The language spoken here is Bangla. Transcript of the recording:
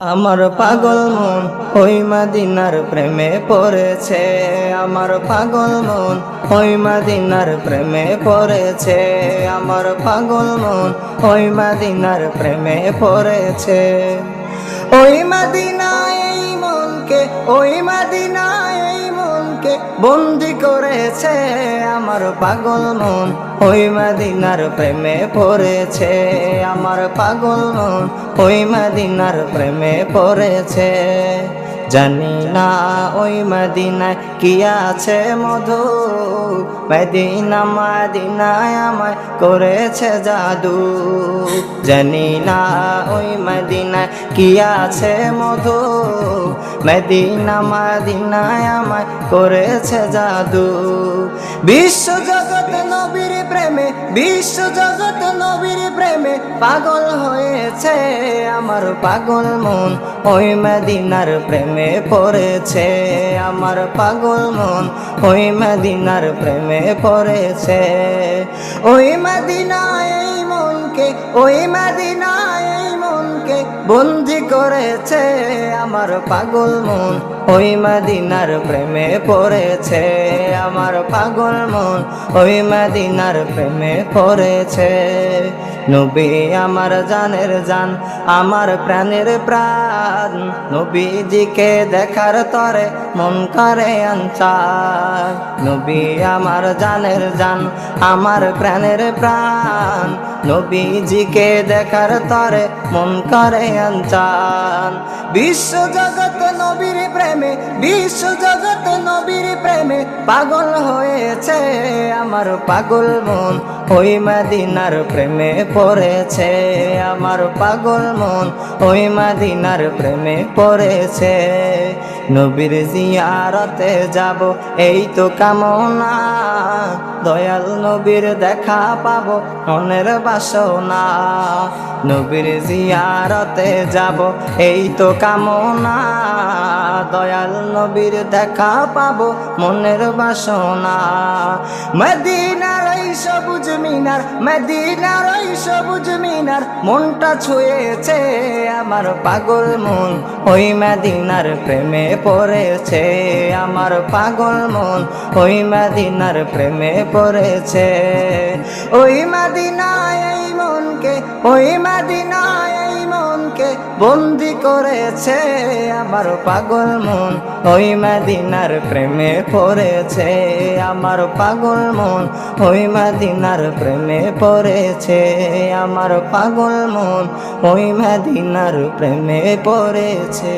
আমার পাগল মন ওই মদিনার প্রেমে পড়েছে। আমার পাগল মন ওই মদিনার প্রেমে পড়েছে। আমার পাগল মন ওই মদিনার প্রেমে পড়েছে। ওই মদিনায় এই মনকে, ওই মদিনায় এই মনকে বন্দি করেছে। আমার পাগল মন ওই মদিনার প্রেমে পড়েছে। আমার পাগল মন ওই মদিনার প্রেমে পড়েছে। জানি না ওই মদিনায় কি আছে মধু, মদিনা মদিনায় আমায় করেছে জাদু। জানি না ওই মদিনায় কি আছে মধু, মদিনা মদিনায় আমায় করেছে জাদু। বিশ্ব জগৎ নবীর প্রেমে, বিশ্ব জগৎ নবীর প্রেমে পাগল হয়েছে। আমার পাগল মন ওই মদিনার প্রেমে পড়েছে। আমার পাগল মন ওই মদিনার প্রেমে পড়েছে। ওই মদিনায় এই মনকে, ওই মদিনায় এই মনকে বন্দি করেছে। আমার পাগল মন ওই মদিনার প্রেমে পড়েছে। আমার পাগল মন ওই মদিনার প্রেমে পড়েছে। নবী আমার জানের জান, আমার প্রাণের প্রাণ, নবীজিকে দেখার তরে মন করে আনচান। নবী আমার জানের জান, আমার প্রাণের প্রাণ, নবীজিকে দেখার তরে মন করে আনচান। বিশ্ব জগৎ নবীর প্রেমে, বিশ্ব জগৎ নবীর প্রেমে পাগল হয়েছে। আমার পাগল মন ওই মদিনার প্রেমে পড়েছে। আমার পাগল মন ওই মদিনার প্রেমে পড়েছে। নবীর জিয়ারতে যাব এই তো কামনা, দয়াল নবীর দেখা পাবো মনের বাসনা। নবীর জিয়ারতে যাব এই তো কামনা, দয়াল নবীর দেখা পাবো মনের বাসনা। মদিনার ওই সবুজ মিনার, মদিনার ওই সবুজ মিনার মনটা ছুঁয়েছে। আমার পাগল মন ওই মদিনার প্রেমে পড়েছে। আমার পাগল মন ওই মদিনার প্রেমে পড়েছে। ওই মদিনায় এই মনকে, ওই মদিনায় এই মনকে বন্দি করেছে। আমার পাগল মন ওই মদিনার প্রেমে পড়েছে। আমার পাগল মন ওই মদিনার প্রেমে পড়েছে। আমার পাগল মন ওই মদিনার প্রেমে পড়েছে।